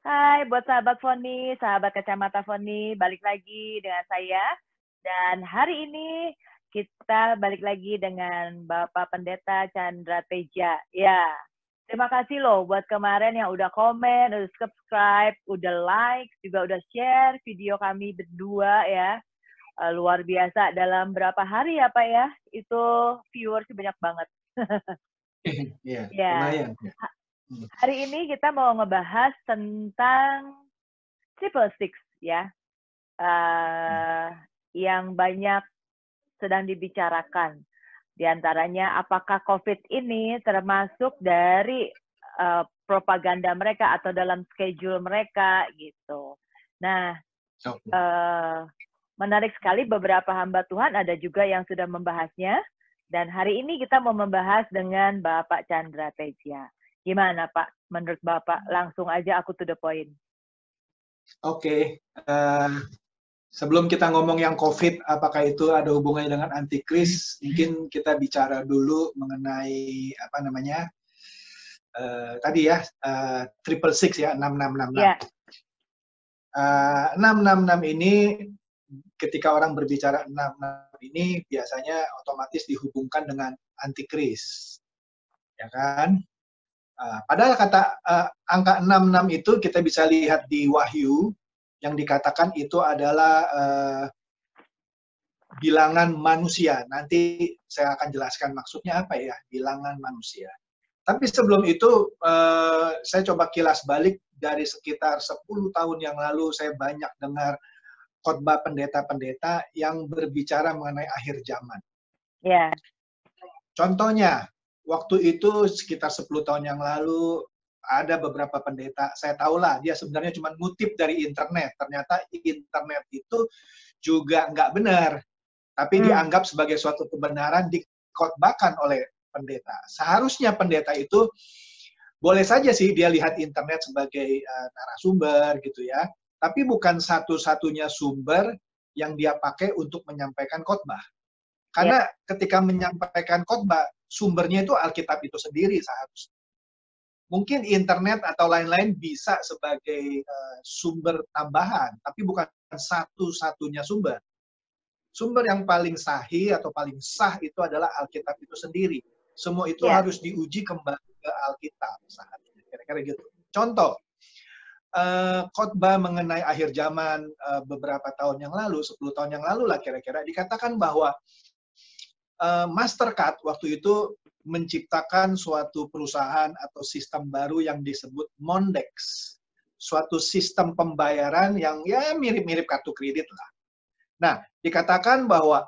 Hai buat sahabat Foni, sahabat kacamata Foni, balik lagi dengan saya. Dan hari ini kita balik lagi dengan Bapak Pendeta Chandra Teja. Ya, terima kasih loh buat kemarin yang udah komen, udah subscribe, udah like, juga udah share video kami berdua ya. Luar biasa, dalam berapa hari ya Pak ya, itu viewers banyak banget. Iya, Ya, lumayan. Ya. hari ini kita mau ngebahas tentang Triple Six ya, yang banyak sedang dibicarakan. Di antaranya apakah COVID ini termasuk dari propaganda mereka atau dalam schedule mereka gitu. Nah, menarik sekali beberapa hamba Tuhan ada juga yang sudah membahasnya. Dan hari ini kita mau membahas dengan Bapak Chandra Teja. Gimana Pak? Menurut Bapak, langsung aja aku to the point. Oke, sebelum kita ngomong yang COVID, apakah itu ada hubungannya dengan antikris? Mungkin kita bicara dulu mengenai apa namanya tadi ya, triple six ya, 6666. Yeah. 666 ini ketika orang berbicara 66 ini biasanya otomatis dihubungkan dengan antikris, ya kan? Padahal kata angka 66 itu kita bisa lihat di Wahyu yang dikatakan itu adalah bilangan manusia. Nanti saya akan jelaskan maksudnya apa ya, bilangan manusia. Tapi sebelum itu saya coba kilas balik dari sekitar 10 tahun yang lalu saya banyak dengar khotbah pendeta-pendeta yang berbicara mengenai akhir zaman. Yeah. Contohnya, waktu itu sekitar 10 tahun yang lalu ada beberapa pendeta, saya tahulah dia sebenarnya cuma ngutip dari internet. Ternyata internet itu juga nggak benar, tapi dianggap sebagai suatu kebenaran dikhotbahkan oleh pendeta. Seharusnya pendeta itu boleh saja sih dia lihat internet sebagai narasumber gitu ya, tapi bukan satu-satunya sumber yang dia pakai untuk menyampaikan khotbah. Karena ketika menyampaikan khotbah, sumbernya itu Alkitab itu sendiri seharusnya. Mungkin internet atau lain-lain bisa sebagai sumber tambahan, tapi bukan satu-satunya sumber. Sumber yang paling sahih atau paling sah itu adalah Alkitab itu sendiri. Semua itu harus diuji kembali ke Alkitab seharusnya. Kira-kira gitu. Contoh, khotbah mengenai akhir zaman beberapa tahun yang lalu, 10 tahun yang lalu lah kira-kira, dikatakan bahwa Mastercard waktu itu menciptakan suatu perusahaan atau sistem baru yang disebut Mondex. Suatu sistem pembayaran yang ya mirip-mirip kartu kredit lah. Nah, dikatakan bahwa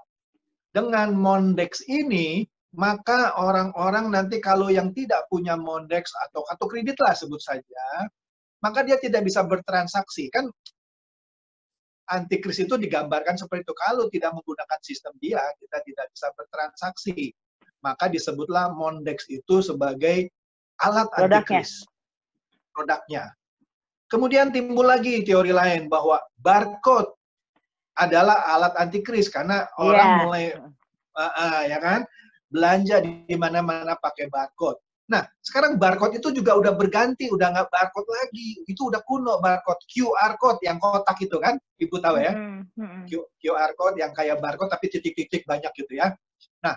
dengan Mondex ini, maka orang-orang nanti kalau yang tidak punya Mondex atau kartu kredit lah sebut saja, maka dia tidak bisa bertransaksi. Kan antikris itu digambarkan seperti itu. Kalau tidak menggunakan sistem dia, kita tidak bisa bertransaksi. Maka disebutlah Mondex itu sebagai alat antikris. Produknya. Kemudian timbul lagi teori lain bahwa barcode adalah alat antikris karena orang mulai ya kan belanja di mana-mana pakai barcode. Nah, sekarang barcode itu juga udah berganti, udah nggak barcode lagi. Itu udah kuno barcode, QR code yang kotak itu kan, Ibu tahu ya? QR code yang kayak barcode tapi titik-titik banyak gitu ya. Nah,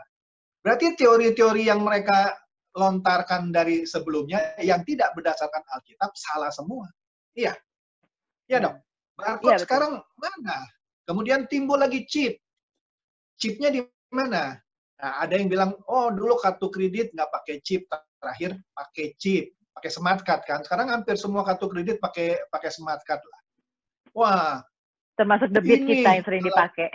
berarti teori-teori yang mereka lontarkan dari sebelumnya yang tidak berdasarkan Alkitab salah semua. Iya. Iya dong. Barcode sekarang mana? Kemudian timbul lagi chip. Chipnya di mana? Nah, ada yang bilang, oh dulu kartu kredit nggak pakai chip, terakhir pakai chip, pakai smart card kan. Sekarang hampir semua kartu kredit pakai smart card lah. Wah, termasuk debit kita yang sering dipakai.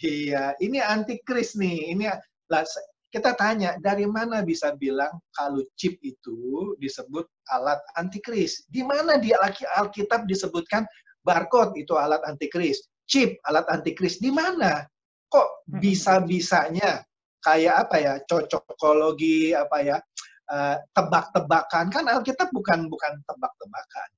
Iya, ini antikris nih. Ini lah, kita tanya dari mana bisa bilang kalau chip itu disebut alat antikris? Di mana di Alkitab disebutkan barcode itu alat antikris, chip alat antikris? Di mana? Kok bisa-bisanya kayak apa ya, cocokologi apa ya, tebak-tebakan? Kan Alkitab bukan tebak-tebakan.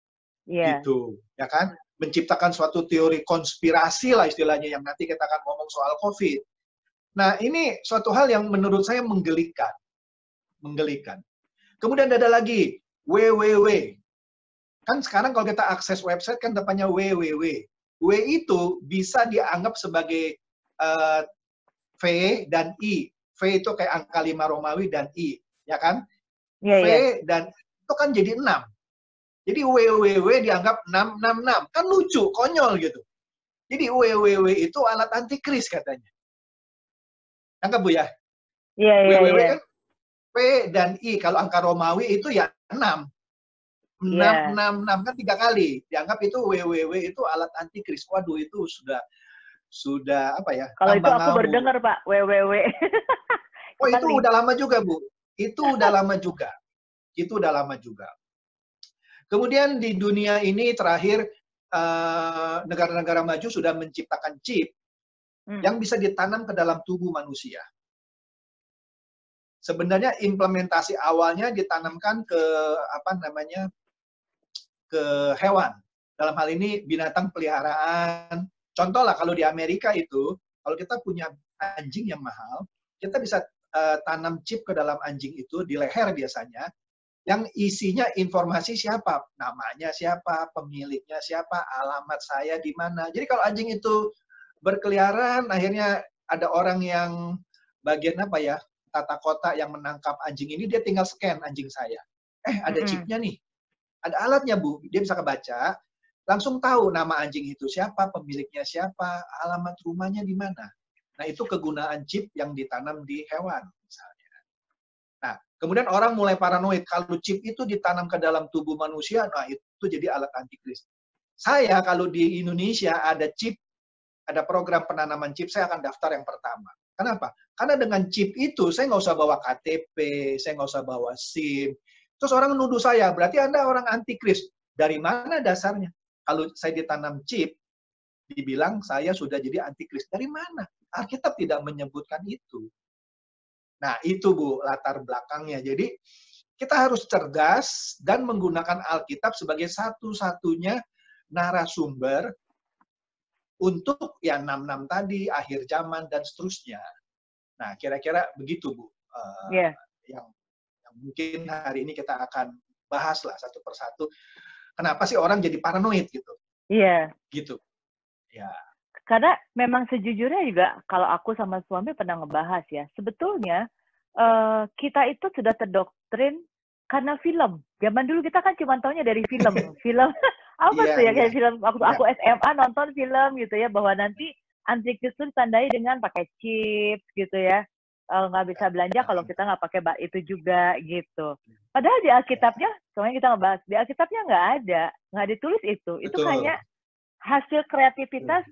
Gitu, ya kan? Menciptakan suatu teori konspirasi lah istilahnya yang nanti kita akan ngomong soal COVID. Nah, ini suatu hal yang menurut saya menggelikan. Kemudian ada lagi WWW. Kan sekarang kalau kita akses website kan depannya www. W itu bisa dianggap sebagai V dan I. V itu kayak angka 5 Romawi dan I, ya kan? V dan itu kan jadi 6. Jadi www dianggap 666. Kan lucu, konyol gitu. Jadi www itu alat antikris katanya. Anggap Bu ya? www kan V dan I. Kalau angka Romawi itu ya 6. 666 kan 3 kali. Dianggap itu www itu alat antikris. Waduh, itu sudah apa ya? Kalau itu aku baru dengar, Pak, www. Oh, itu udah lama juga, Bu. Itu udah lama juga. Itu udah lama juga. Kemudian di dunia ini terakhir negara-negara maju sudah menciptakan chip yang bisa ditanam ke dalam tubuh manusia. Sebenarnya implementasi awalnya ditanamkan ke apa namanya? Ke hewan. Dalam hal ini binatang peliharaan. Contoh lah kalau di Amerika itu, kalau kita punya anjing yang mahal, kita bisa tanam chip ke dalam anjing itu di leher biasanya, yang isinya informasi siapa, namanya siapa, pemiliknya siapa, alamat saya di mana. Jadi kalau anjing itu berkeliaran, akhirnya ada orang yang bagian apa ya, tata kota yang menangkap anjing ini, dia tinggal scan anjing saya. Ada chipnya nih. Ada alatnya, Bu. Dia bisa kebaca, langsung tahu nama anjing itu siapa, pemiliknya siapa, alamat rumahnya di mana. Nah, itu kegunaan chip yang ditanam di hewan, misalnya. Nah, kemudian orang mulai paranoid. Kalau chip itu ditanam ke dalam tubuh manusia, nah itu jadi alat antikris. Saya, kalau di Indonesia ada chip, ada program penanaman chip, saya akan daftar yang pertama. Kenapa? Karena dengan chip itu, saya nggak usah bawa KTP, saya nggak usah bawa SIM. Terus orang menuduh saya, berarti Anda orang antikris. Dari mana dasarnya? Kalau saya ditanam chip, dibilang saya sudah jadi antikris. Dari mana? Alkitab tidak menyebutkan itu. Nah, itu Bu, latar belakangnya. Jadi, kita harus cerdas dan menggunakan Alkitab sebagai satu-satunya narasumber untuk ya 66 tadi, akhir zaman, dan seterusnya. Nah, kira-kira begitu Bu. Yang mungkin hari ini kita akan bahas lah satu persatu. Kenapa sih orang jadi paranoid gitu? Iya. Gitu. Ya. Karena memang sejujurnya juga kalau aku sama suami pernah ngebahas ya, sebetulnya kita itu sudah terdoktrin karena film. Zaman dulu kita kan cuma taunya dari film. Film apa tuh ya, kayak film waktu aku SMA nonton film gitu ya, bahwa nanti antikris itu ditandai dengan pakai chip gitu ya. Nggak bisa belanja kalau kita nggak pakai itu juga gitu. Padahal di Alkitabnya, soalnya kita ngebahas, di Alkitabnya nggak ada, nggak ditulis itu. Itu hanya hasil kreativitas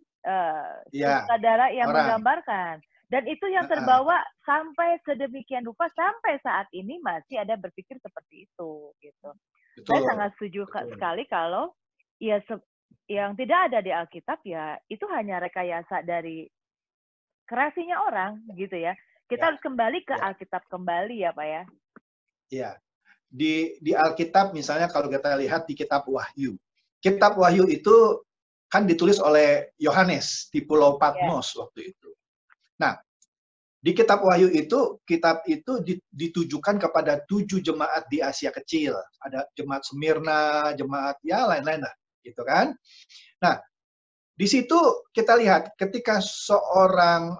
sutradara yang menggambarkan. Dan itu yang terbawa sampai sedemikian rupa, sampai saat ini masih ada berpikir seperti itu. Gitu. Saya sangat setuju sekali kalau ya yang tidak ada di Alkitab ya itu hanya rekayasa dari kreasinya orang gitu ya. Kita harus kembali ke Alkitab kembali ya Pak ya. Iya. Di Alkitab misalnya kalau kita lihat di kitab Wahyu. Kitab Wahyu itu kan ditulis oleh Yohanes di Pulau Patmos waktu itu. Nah, di kitab Wahyu itu, kitab itu ditujukan kepada 7 jemaat di Asia Kecil. Ada jemaat Smyrna, jemaat ya lain-lain lah, gitu kan. Nah, di situ kita lihat ketika seorang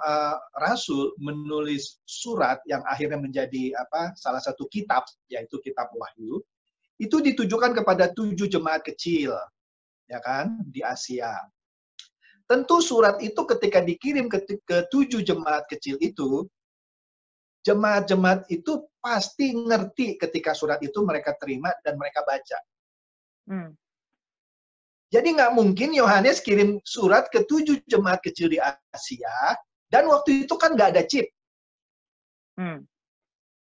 rasul menulis surat yang akhirnya menjadi salah satu kitab, yaitu kitab Wahyu, itu ditujukan kepada 7 jemaat kecil, ya kan, di Asia. Tentu surat itu ketika dikirim ke 7 jemaat kecil itu, jemaat-jemaat itu pasti ngerti ketika surat itu mereka terima dan mereka baca. Jadi nggak mungkin Yohanes kirim surat ke 7 jemaat kecil di Asia, dan waktu itu kan nggak ada chip.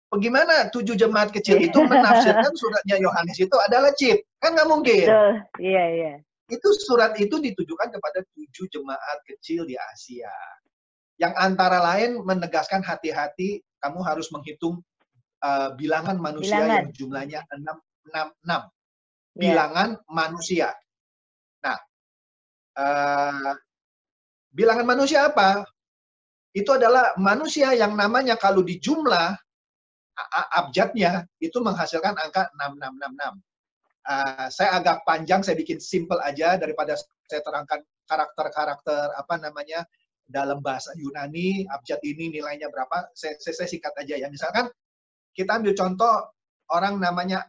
Bagaimana 7 jemaat kecil itu menafsirkan suratnya Yohanes itu adalah chip? Kan nggak mungkin. Iya. Itu surat itu ditujukan kepada 7 jemaat kecil di Asia. Yang antara lain menegaskan hati-hati, kamu harus menghitung bilangan manusia yang jumlahnya 666. Bilangan manusia. Nah, bilangan manusia apa? Itu adalah manusia yang namanya kalau dijumlah abjadnya itu menghasilkan angka 6666. Saya agak panjang, saya bikin simple aja daripada saya terangkan karakter-karakter apa namanya dalam bahasa Yunani, abjad ini nilainya berapa. Saya singkat aja ya. Misalkan kita ambil contoh orang namanya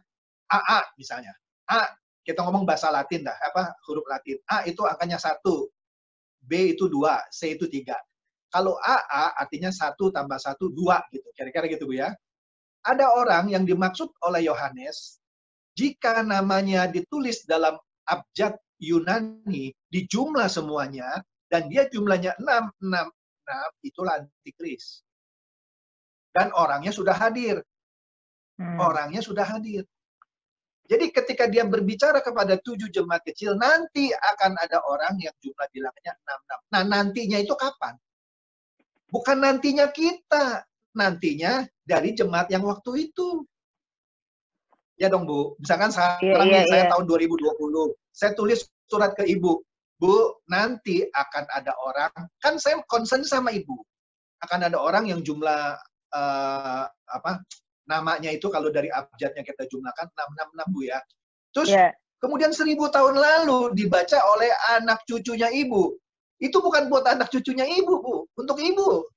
AA misalnya. A, kita ngomong bahasa Latin dah, apa huruf Latin. A itu angkanya 1, B itu 2, C itu 3. Kalau AA artinya 1 tambah 1, 2 gitu. Kira-kira gitu Bu ya. Ada orang yang dimaksud oleh Yohanes, jika namanya ditulis dalam abjad Yunani, di jumlah semuanya, dan dia jumlahnya 6, itulah antikris. Dan orangnya sudah hadir. Orangnya sudah hadir. Jadi ketika dia berbicara kepada 7 jemaat kecil, nanti akan ada orang yang jumlah bilangnya 66. Nah, nantinya itu kapan? Bukan nantinya kita. Nantinya dari jemaat yang waktu itu. Ya dong, Bu. Misalkan sekarang saya tahun 2020. Saya tulis surat ke Ibu. Bu, nanti akan ada orang, kan saya concern sama Ibu. Akan ada orang yang jumlah namanya itu kalau dari abjadnya kita jumlahkan 666 Bu ya. Terus kemudian 1000 tahun lalu dibaca oleh anak cucunya Ibu. Itu bukan buat anak cucunya Ibu, Bu. Untuk Ibu.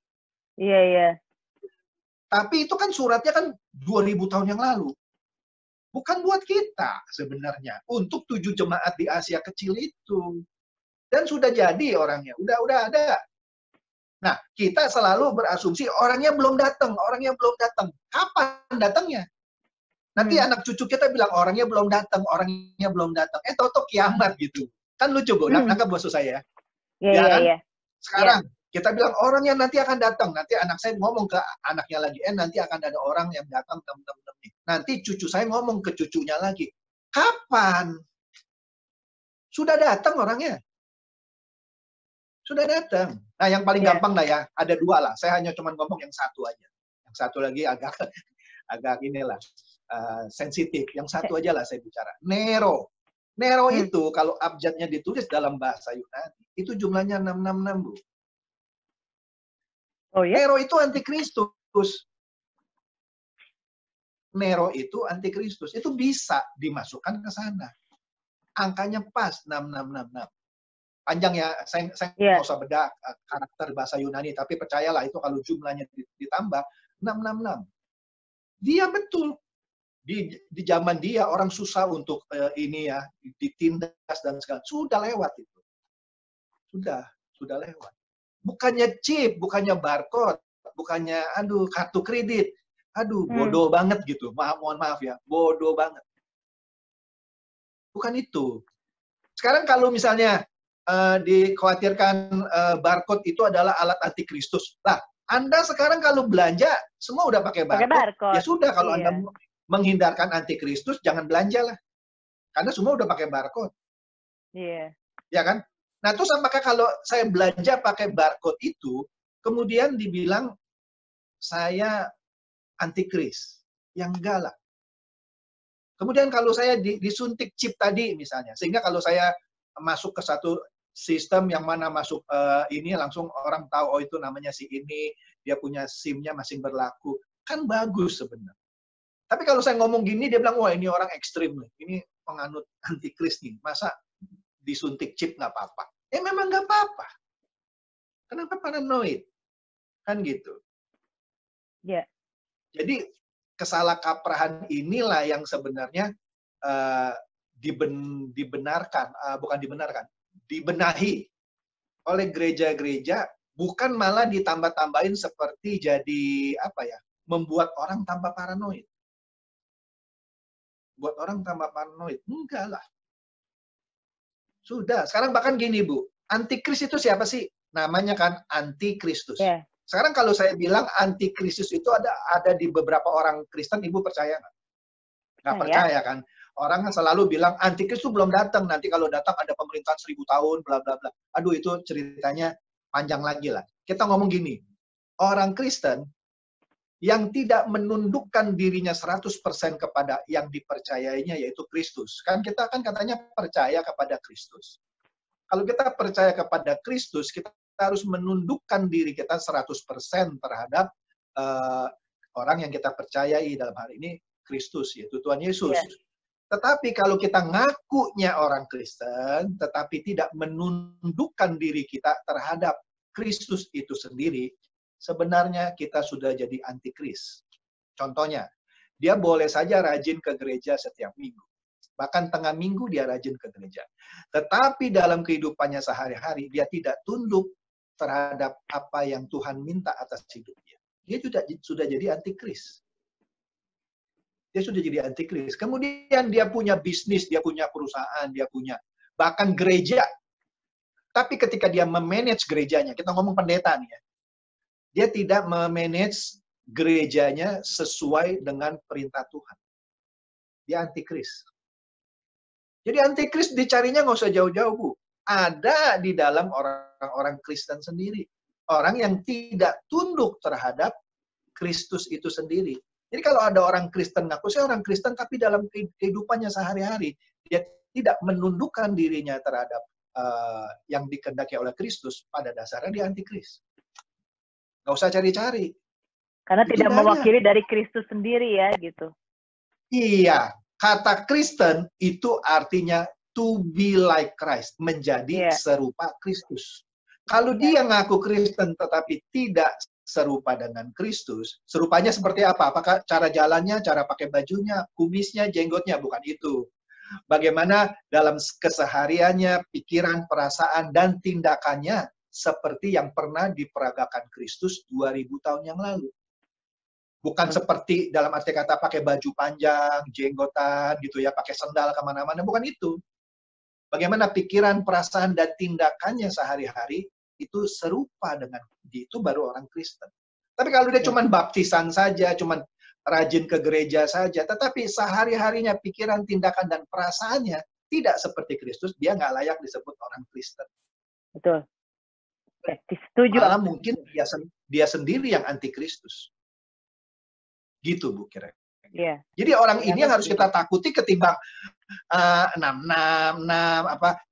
Iya. Tapi itu kan suratnya kan 2000 tahun yang lalu. Bukan buat kita sebenarnya. Untuk 7 jemaat di Asia kecil itu. Dan sudah jadi orangnya. Udah ada. Nah, kita selalu berasumsi orangnya belum datang. Kapan datangnya? Nanti anak cucu kita bilang orangnya belum datang. Toto kiamat gitu. Kan lucu, Bu. Nangkap maksud saya. Iya. Sekarang kita bilang orangnya nanti akan datang. Nanti anak saya ngomong ke anaknya lagi, nanti akan ada orang yang datang nih. Nanti cucu saya ngomong ke cucunya lagi. Kapan? Sudah datang orangnya. Sudah datang. Nah, yang paling gampang lah ya, ada 2 lah. Saya hanya cuma ngomong yang 1 aja. Yang 1 lagi agak inilah sensitif. Yang 1 aja lah saya bicara. Nero itu kalau abjadnya ditulis dalam bahasa Yunani, itu jumlahnya 666, Bu. Oh ya? Nero itu antikristus. Itu bisa dimasukkan ke sana. Angkanya pas 6666. Panjang ya, saya nggak usah bedah karakter bahasa Yunani, tapi percayalah itu kalau jumlahnya ditambah 666. Dia betul. Di zaman dia orang susah untuk ini ya, ditindas dan segala. Sudah lewat itu. Sudah lewat. Bukannya chip, bukannya barcode, bukannya kartu kredit. Bodoh banget gitu. Mohon maaf ya, bodoh banget. Bukan itu. Sekarang kalau misalnya dikhawatirkan barcode itu adalah alat antikristus. Lah, Anda sekarang kalau belanja semua udah pakai barcode. Ya sudah, kalau Anda menghindarkan antikristus jangan belanja lah. Karena semua udah pakai barcode. Iya. Ya kan? Nah, terus apakah kalau saya belanja pakai barcode itu, kemudian dibilang saya antikris? Ya enggak lah. Kemudian kalau saya disuntik chip tadi misalnya, sehingga kalau saya masuk ke satu sistem yang mana masuk ini langsung orang tahu, oh itu namanya si ini, dia punya SIM-nya masih berlaku. Kan bagus sebenarnya. Tapi kalau saya ngomong gini, dia bilang, wah ini orang ekstrim nih, ini penganut antikris nih, masa disuntik chip nggak apa-apa? Memang nggak apa-apa. Kenapa paranoid? Kan gitu. Ya. Jadi kesalahkaprahan inilah yang sebenarnya dibenahi oleh gereja-gereja, bukan malah ditambah-tambahin seperti jadi membuat orang tambah paranoid. Buat orang tambah paranoid. Enggak lah. Sudah. Sekarang bahkan gini, Bu. Antikris itu siapa sih? Namanya kan antikristus. Yeah. Sekarang kalau saya bilang antikristus itu ada di beberapa orang Kristen, Ibu percaya nggak? Nggak percaya kan? Orang kan selalu bilang antikristus itu belum datang. Nanti kalau datang ada pemerintahan 1000 tahun, bla bla bla. Aduh, itu ceritanya panjang lagi lah. Kita ngomong gini. Orang Kristen yang tidak menundukkan dirinya 100% kepada yang dipercayainya, yaitu Kristus. Kan kita kan katanya percaya kepada Kristus. Kalau kita percaya kepada Kristus, kita harus menundukkan diri kita 100% terhadap orang yang kita percayai, dalam hal ini Kristus, yaitu Tuhan Yesus. Yeah. Tetapi kalau kita ngakunya orang Kristen, tetapi tidak menundukkan diri kita terhadap Kristus itu sendiri, sebenarnya kita sudah jadi antikris. Contohnya, dia boleh saja rajin ke gereja setiap minggu. Bahkan tengah minggu dia rajin ke gereja. Tetapi dalam kehidupannya sehari-hari, dia tidak tunduk terhadap apa yang Tuhan minta atas hidupnya. Dia sudah jadi antikris. Dia sudah jadi antikris. Kemudian dia punya bisnis, dia punya perusahaan, dia punya bahkan gereja. Tapi ketika dia memanage gerejanya, kita ngomong pendeta nih ya, dia tidak memanage gerejanya sesuai dengan perintah Tuhan. Dia antikris. Jadi antikris dicarinya nggak usah jauh-jauh, Bu. Ada di dalam orang-orang Kristen sendiri. Orang yang tidak tunduk terhadap Kristus itu sendiri. Jadi kalau ada orang Kristen, ngaku saya orang Kristen, tapi dalam kehidupannya sehari-hari, dia tidak menundukkan dirinya terhadap yang dikehendaki oleh Kristus, pada dasarnya dia antikris. Nggak usah cari-cari. Karena itu tidak mewakili dari Kristus sendiri ya, gitu. Iya, kata Kristen itu artinya to be like Christ, menjadi serupa Kristus. Kalau dia ngaku Kristen tetapi tidak serupa dengan Kristus, serupanya seperti apa? Apakah cara jalannya, cara pakai bajunya, kumisnya, jenggotnya? Bukan itu. Bagaimana dalam kesehariannya, pikiran, perasaan, dan tindakannya seperti yang pernah diperagakan Kristus 2000 tahun yang lalu. Bukan seperti dalam arti kata pakai baju panjang, jenggotan, gitu ya, pakai sendal kemana-mana. Bukan itu. Bagaimana pikiran, perasaan, dan tindakannya sehari-hari itu serupa dengan itu, baru orang Kristen. Tapi kalau dia cuma baptisan saja, cuma rajin ke gereja saja, tetapi sehari-harinya pikiran, tindakan, dan perasaannya tidak seperti Kristus, dia nggak layak disebut orang Kristen. Betul. Setuju. Malah mungkin dia sendiri yang anti Kristus. Gitu, Bu, kira-kira. Yeah. Jadi orang ini yang harus kita takuti ketimbang 666,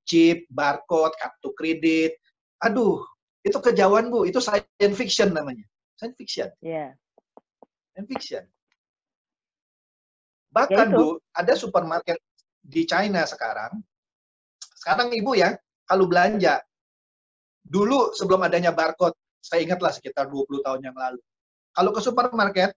chip, barcode, kartu kredit. Aduh, itu kejauhan, Bu. Itu science fiction namanya. Science fiction. Yeah. Science fiction. Bahkan, Bu, ada supermarket di China sekarang. Sekarang Ibu ya, kalau belanja, dulu sebelum adanya barcode, saya ingatlah sekitar 20 tahun yang lalu. Kalau ke supermarket,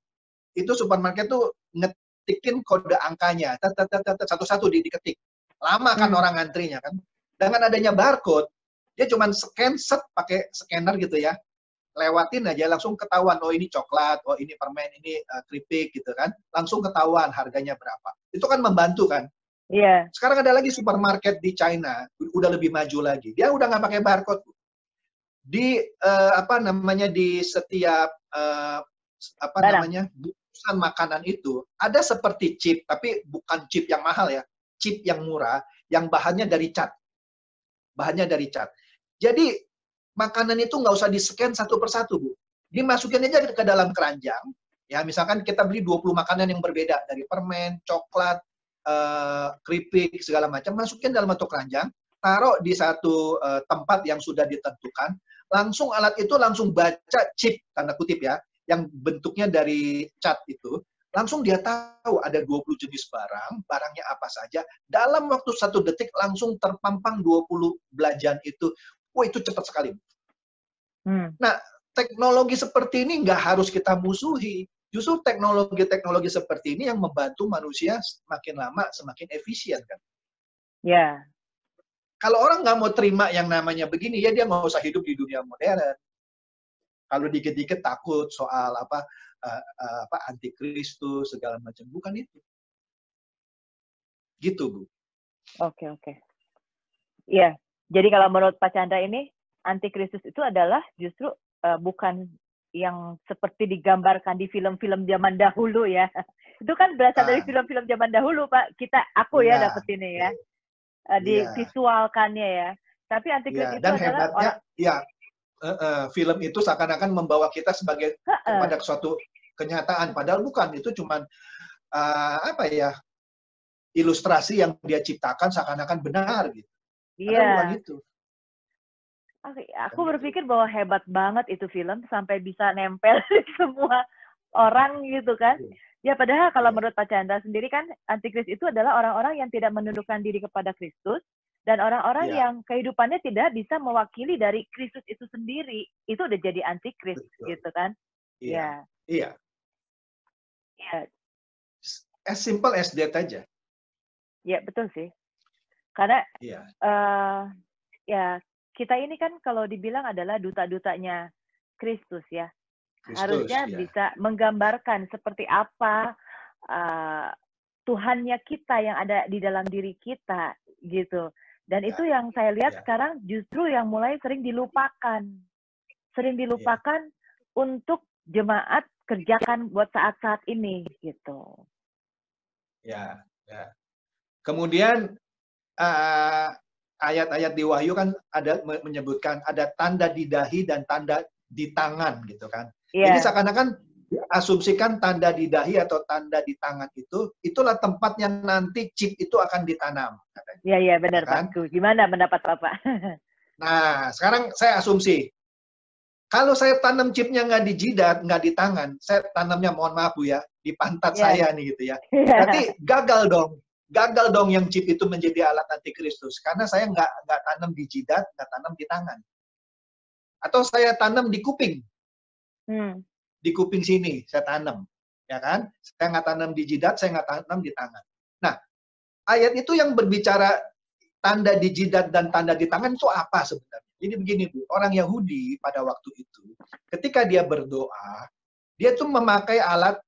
itu supermarket tuh ngetikin kode angkanya, satu-satu diketik. Lama kan orang ngantrinya kan. Dengan adanya barcode, dia cuma scan set pakai scanner gitu ya. Lewatin aja langsung ketahuan, oh ini coklat, oh ini permen, ini keripik gitu kan. Langsung ketahuan harganya berapa. Itu kan membantu kan. Iya. Sekarang ada lagi supermarket di China, udah lebih maju lagi. Dia udah nggak pakai barcode. Di di setiap bungkusan makanan itu ada seperti chip, tapi bukan chip yang mahal ya, chip yang murah, yang bahannya dari cat. Bahannya dari cat. Jadi makanan itu nggak usah di-scan satu persatu, Bu. Dimasukin aja ke dalam keranjang. Ya, misalkan kita beli 20 makanan yang berbeda, dari permen, coklat, keripik, segala macam, masukin dalam satu keranjang, taruh di satu tempat yang sudah ditentukan, langsung alat itu langsung baca chip, tanda kutip ya, yang bentuknya dari cat itu, langsung dia tahu ada 20 jenis barang, barangnya apa saja, dalam waktu 1 detik langsung terpampang 20 belanjaan itu. Wah, itu cepat sekali. Nah, teknologi seperti ini nggak harus kita musuhi. Justru teknologi-teknologi seperti ini yang membantu manusia semakin lama semakin efisien kan. Ya. Kalau orang nggak mau terima yang namanya begini, ya dia nggak usah hidup di dunia modern. Kalau dikit-dikit takut soal antikristus segala macam, bukan itu. Gitu, Bu. Oke. Iya. Jadi kalau menurut Pak Chandra ini, antikristus itu adalah justru bukan yang seperti digambarkan di film-film zaman dahulu ya. Itu kan berasal dari film-film zaman dahulu, Pak. Aku dapet ini ya. Divisualkannya ya. Tapi antikristus itu dan adalah hebatnya, film itu seakan-akan membawa kita kepada suatu kenyataan. Padahal bukan. Itu cuman ilustrasi yang dia ciptakan seakan-akan benar gitu. Padahal bukan itu. Aku berpikir bahwa hebat banget itu film sampai bisa nempel di semua orang gitu kan. Ya padahal kalau menurut Pak Chandra sendiri kan antikris itu adalah orang-orang yang tidak menundukkan diri kepada Kristus dan orang-orang yang kehidupannya tidak bisa mewakili dari Kristus itu sendiri. Itu udah jadi antikris gitu kan. Iya. Iya. As simple as that aja. Ya betul sih. Karena ya kita ini kan kalau dibilang adalah duta-dutanya Kristus ya. Harusnya bisa menggambarkan seperti apa Tuhannya kita yang ada di dalam diri kita gitu. Dan itu yang saya lihat sekarang justru yang mulai sering dilupakan. Sering dilupakan untuk jemaat kerjakan buat saat-saat ini gitu. Ya. Kemudian ayat-ayat di Wahyu kan ada menyebutkan ada tanda di dahi dan tanda di tangan gitu kan. Jadi seakan-akan asumsikan tanda di dahi atau tanda di tangan itu, itulah tempat yang nanti chip itu akan ditanam. Iya benar kan? Pak. Gimana pendapat Bapak? Nah, sekarang saya asumsi, kalau saya tanam chipnya nggak di jidat, nggak di tangan, saya tanamnya mohon maaf Bu ya, di pantat saya nih gitu ya. Berarti gagal dong yang chip itu menjadi alat antikristus. Karena saya nggak tanam di jidat, nggak tanam di tangan. Atau saya tanam di kuping. Di kuping sini saya tanam, ya kan? Saya nggak tanam di jidat, saya nggak tanam di tangan. Nah, ayat itu yang berbicara tanda di jidat dan tanda di tangan itu apa sebenarnya? Jadi begini Bu, orang Yahudi pada waktu itu, ketika dia berdoa, dia tuh memakai alat,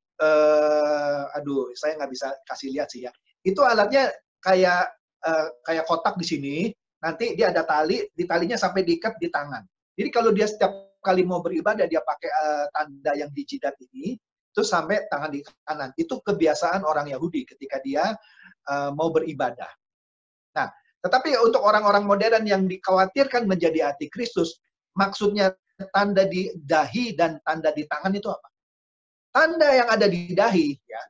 saya nggak bisa kasih lihat sih ya. Itu alatnya kayak kotak di sini, nanti dia ada tali, di talinya sampai diikat di tangan. Jadi kalau dia setiap kali mau beribadah dia pakai tanda yang di jidat ini, terus sampai tangan di kanan. Itu kebiasaan orang Yahudi ketika dia mau beribadah. Nah, tetapi untuk orang-orang modern yang dikhawatirkan menjadi antikristus, maksudnya tanda di dahi dan tanda di tangan itu apa? Tanda yang ada di dahi, ya,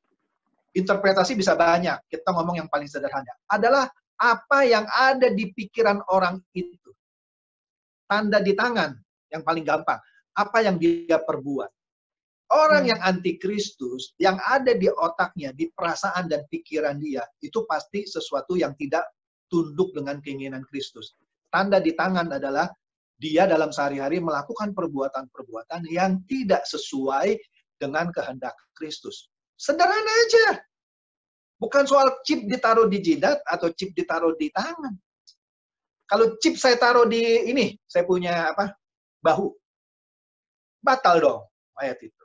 interpretasi bisa banyak. Kita ngomong yang paling sederhana. Adalah apa yang ada di pikiran orang itu. Tanda di tangan, yang paling gampang, apa yang dia perbuat. Orang yang antikristus, yang ada di otaknya, di perasaan dan pikiran dia, itu pasti sesuatu yang tidak tunduk dengan keinginan Kristus. Tanda di tangan adalah dia dalam sehari-hari melakukan perbuatan-perbuatan yang tidak sesuai dengan kehendak Kristus. Sederhana aja. Bukan soal chip ditaruh di jidat atau chip ditaruh di tangan. Kalau chip saya taruh di ini, saya punya bahu. Batal dong ayat itu.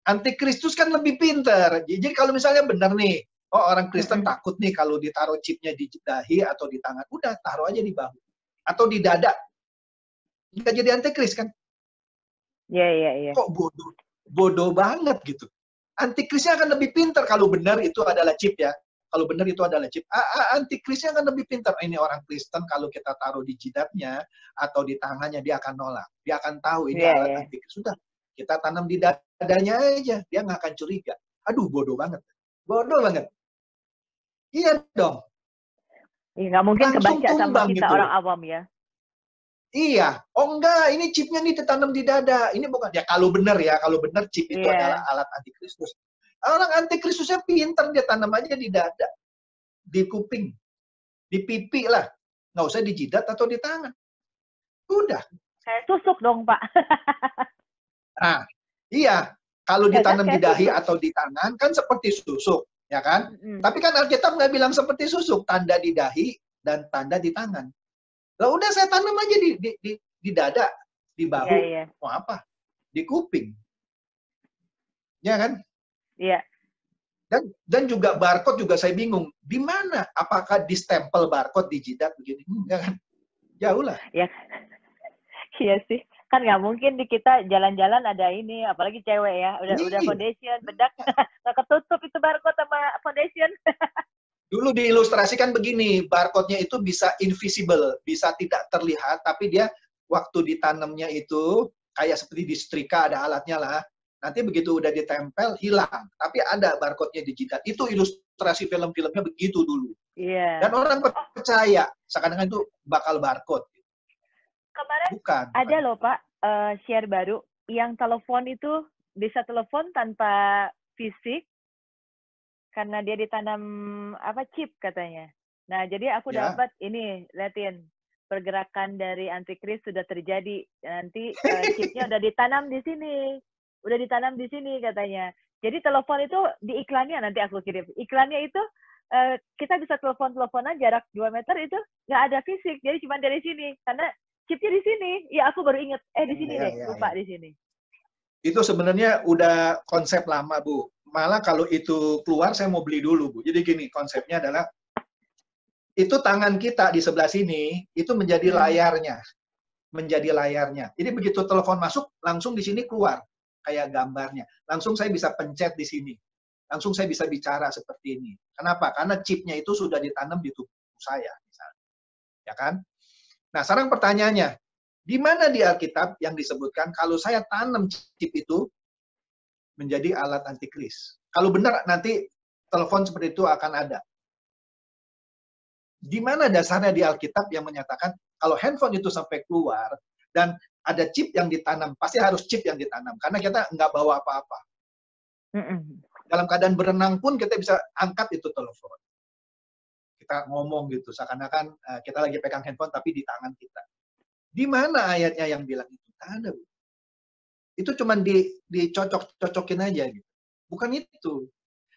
Antikristus kan lebih pintar. Jadi kalau misalnya benar nih, orang Kristen takut nih kalau ditaruh chipnya di dahi atau di tangan, udah taruh aja di bahu atau di dada. Nggak jadi antikris kan? Iya. Kok bodoh banget gitu. Antikrisnya akan lebih pintar kalau benar itu adalah chip ya. Kalau benar itu adalah chip. Antikrisnya akan lebih pintar. Ini orang Kristen kalau kita taruh di jidatnya atau di tangannya dia akan nolak. Dia akan tahu ini alat antikris. Sudah, kita tanam di dadanya aja. Dia nggak akan curiga. Aduh, bodoh banget. Bodoh banget. Iya dong. Iya, nggak mungkin langsung kebaca sama kita gitu. Orang awam ya. Iya. Oh enggak, ini chipnya nih ditanam di dada. Ini bukan. Ya kalau benar chip itu adalah alat antikristus. Orang antikristusnya pintar, dia tanam aja di dada, di kuping, di pipi lah. Nggak usah di jidat atau di tangan. Udah. Kayak tusuk dong, Pak. Nah, iya. Kalau ditanam di dahi atau di tangan, kan seperti susuk, ya kan? Tapi kan Alkitab nggak bilang seperti susuk, tanda di dahi dan tanda di tangan. Lah udah saya tanam aja di dada, di bahu. Mau apa? Di kuping. Ya kan? Iya. Dan juga barcode juga saya bingung. Di mana? Apakah di stempel barcode di jidat begini? Enggak kan? Jauh lah. Ya. Iya sih. Kan nggak mungkin di kita jalan-jalan ada ini, apalagi cewek ya. Udah foundation, bedak. Nggak ketutup itu barcode sama foundation. Dulu diilustrasikan begini, barcode-nya itu bisa invisible, bisa tidak terlihat, tapi dia waktu ditanamnya itu kayak seperti di setrika, ada alatnya lah. Nanti begitu udah ditempel, hilang. Tapi ada barcode-nya di jidat. Itu ilustrasi film-filmnya begitu dulu. Iya. Dan orang percaya, seakan-akan itu bakal barcode. Kemarin bukan. Ada loh Pak, share baru, yang telepon itu bisa telepon tanpa fisik karena dia ditanam chip katanya. Nah, jadi aku dapat ini, liatin pergerakan dari antikris sudah terjadi. Nanti chipnya udah ditanam di sini. Udah ditanam di sini katanya. Jadi telepon itu di iklannya nanti aku kirim. Iklannya itu kita bisa telepon-teleponan jarak 2 meter itu nggak ada fisik. Jadi cuma dari sini. Karena chipnya di sini. Ya aku baru inget, di sini deh. Lupa di sini. Itu sebenarnya udah konsep lama, Bu. Malah kalau itu keluar, saya mau beli dulu, Bu. Jadi gini, konsepnya adalah, itu tangan kita di sebelah sini, itu menjadi layarnya. Menjadi layarnya. Jadi begitu telepon masuk, langsung di sini keluar. Kayak gambarnya. Langsung saya bisa pencet di sini. Langsung saya bisa bicara seperti ini. Kenapa? Karena chipnya itu sudah ditanam di tubuh saya. Misalnya. Ya kan? Nah, sekarang pertanyaannya, di mana di Alkitab yang disebutkan kalau saya tanam chip itu menjadi alat antikris? Kalau benar nanti telepon seperti itu akan ada. Di mana dasarnya di Alkitab yang menyatakan kalau handphone itu sampai keluar dan ada chip yang ditanam, pasti harus chip yang ditanam karena kita nggak bawa apa-apa. Dalam keadaan berenang pun kita bisa angkat itu telepon. Kita ngomong gitu, seakan-akan kita lagi pegang handphone tapi di tangan kita. Di mana ayatnya yang bilang itu? Tak ada. Itu cuma dicocok-cocokin aja gitu. Bukan itu.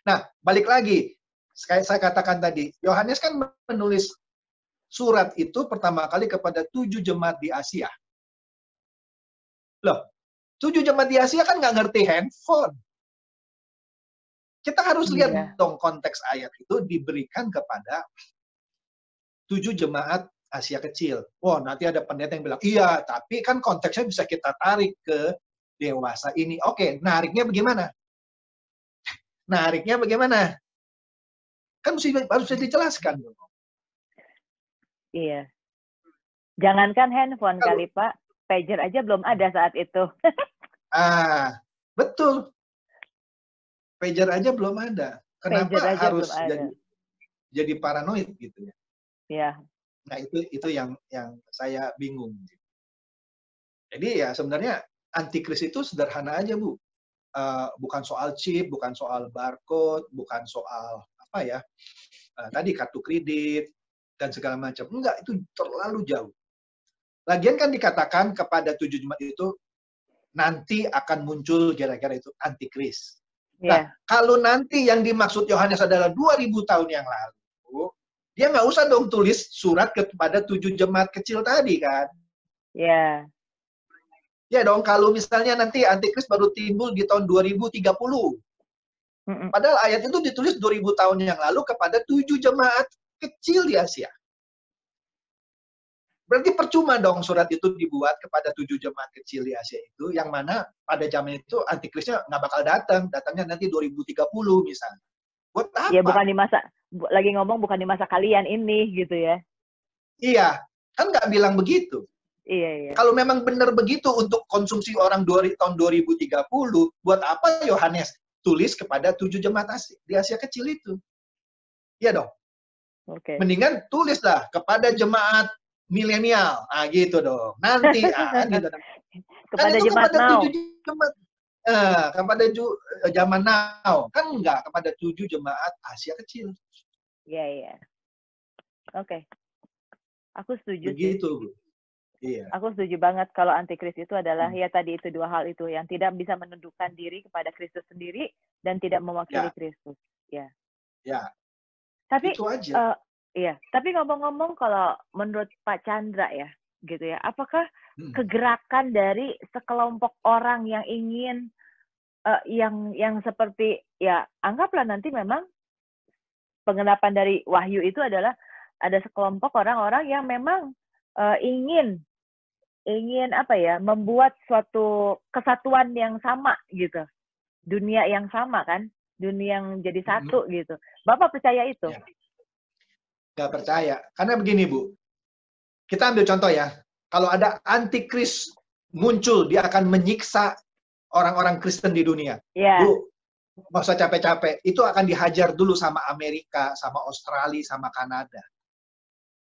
Nah, balik lagi. Saya katakan tadi, Yohanes kan menulis surat itu pertama kali kepada 7 jemaat di Asia. Loh, 7 jemaat di Asia kan nggak ngerti handphone. Kita harus lihat dong konteks ayat itu diberikan kepada 7 jemaat Asia kecil. Wah, nanti ada pendeta yang bilang, iya, tapi kan konteksnya bisa kita tarik ke dewasa ini. Oke, nariknya bagaimana? Nariknya bagaimana? Kan harus dijelaskan. Iya. Jangankan handphone kali, Pak. Pager aja belum ada saat itu. Betul. Pager aja belum ada. Kenapa harus jadi paranoid gitu ya? Iya. Nah, itu yang saya bingung. Jadi ya sebenarnya antikris itu sederhana aja, Bu. Bukan soal chip, bukan soal barcode, bukan soal tadi kartu kredit dan segala macam. Enggak, itu terlalu jauh. Lagian kan dikatakan kepada 7 jemaat itu nanti akan muncul kira-kira itu antikris. Nah, kalau nanti yang dimaksud Yohanes adalah 2000 tahun yang lalu, dia nggak usah dong tulis surat kepada 7 jemaat kecil tadi kan? Iya. Ya dong, kalau misalnya nanti antikris baru timbul di tahun 2030. Padahal ayat itu ditulis 2000 tahun yang lalu kepada 7 jemaat kecil di Asia. Berarti percuma dong surat itu dibuat kepada 7 jemaat kecil di Asia itu, yang mana pada zaman itu antikrisnya nggak bakal datang, datangnya nanti 2030 misalnya. Buat apa? Ya bukan di masa, lagi ngomong bukan di masa kalian ini gitu ya. Iya, kan nggak bilang begitu. Iya. Kalau memang benar begitu untuk konsumsi orang tahun 2030, buat apa Yohanes tulis kepada 7 jemaat di Asia kecil itu? Iya dong. Oke. Mendingan tulislah kepada jemaat milenial, gitu dong. Nanti, gitu dong. Kepada jemaat now. Kepada zaman now, kan enggak kepada 7 jemaat Asia kecil. Iya. Oke. Aku setuju. Begitu, Bu. Iya. Aku setuju banget kalau antikris itu adalah ya tadi itu 2 hal itu yang tidak bisa menundukkan diri kepada Kristus sendiri dan tidak mewakili Kristus. Ya. Tapi itu aja. Iya, tapi ngomong-ngomong kalau menurut Pak Chandra ya, gitu ya, apakah kegerakan dari sekelompok orang yang ingin yang seperti ya anggaplah nanti memang pengenapan dari Wahyu itu adalah ada sekelompok orang-orang yang memang ingin membuat suatu kesatuan yang sama gitu, dunia yang sama kan, dunia yang jadi satu gitu. Bapak percaya itu? Ya. Nggak percaya. Karena begini, Bu. Kita ambil contoh ya. Kalau ada antikris muncul, dia akan menyiksa orang-orang Kristen di dunia. Bu, nggak usah capek-capek. Itu akan dihajar dulu sama Amerika, sama Australia, sama Kanada.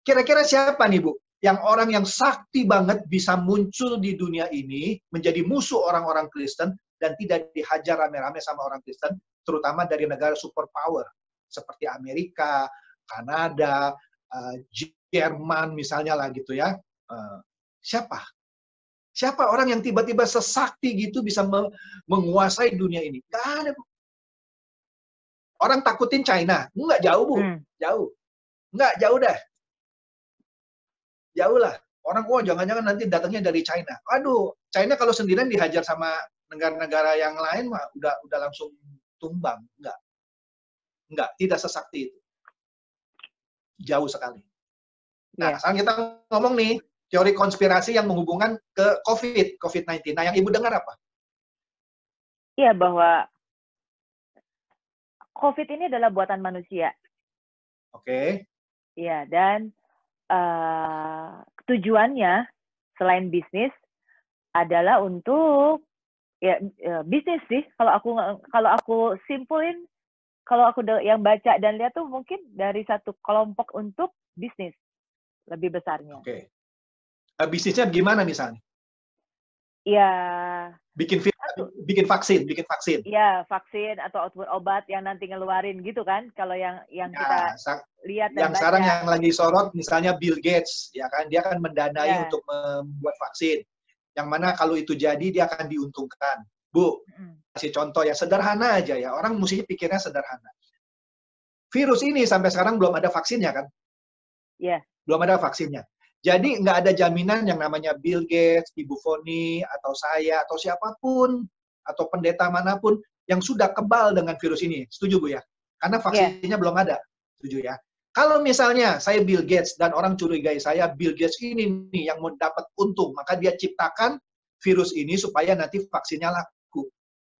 Kira-kira siapa nih, Bu? Yang orang yang sakti banget bisa muncul di dunia ini, menjadi musuh orang-orang Kristen, dan tidak dihajar rame-rame sama orang Kristen, terutama dari negara superpower seperti Amerika, Kanada, Jerman misalnya lah gitu ya. Siapa? Siapa orang yang tiba-tiba sesakti gitu bisa menguasai dunia ini? Nggak ada. Orang takutin China. Nggak jauh, Bu. Jauh. Nggak, jauh dah. Jauh lah. Orang, jangan-jangan nanti datangnya dari China. Aduh, China kalau sendirian dihajar sama negara-negara yang lain mah udah langsung tumbang. Enggak, tidak sesakti itu. Jauh sekali. Nah, sekarang kita ngomong nih, teori konspirasi yang menghubungkan ke COVID-19. Nah, yang Ibu dengar apa? Iya, bahwa COVID ini adalah buatan manusia. Oke. Iya, dan tujuannya selain bisnis adalah untuk bisnis sih. Kalau aku simpulin, kalau aku yang baca dan lihat tuh mungkin dari satu kelompok untuk bisnis lebih besarnya. Oke. Bisnisnya gimana misalnya? Ya. Bikin vaksin. Iya, vaksin atau obat yang nanti ngeluarin gitu kan? Kalau yang kita lihat dan yang baca. Sekarang yang lagi sorot misalnya Bill Gates, ya kan, dia akan mendanai untuk membuat vaksin. Yang mana kalau itu jadi dia akan diuntungkan. Bu, kasih contoh yang sederhana aja ya. Orang mesti pikirnya sederhana. Virus ini sampai sekarang belum ada vaksinnya kan? Iya. Belum ada vaksinnya. Jadi nggak ada jaminan yang namanya Bill Gates, Ibu Foni, atau saya, atau siapapun, atau pendeta manapun yang sudah kebal dengan virus ini. Setuju, Bu ya? Karena vaksinnya belum ada. Setuju ya? Kalau misalnya saya Bill Gates dan orang curigai saya Bill Gates ini nih yang mau dapat untung, maka dia ciptakan virus ini supaya nanti vaksinnya laku.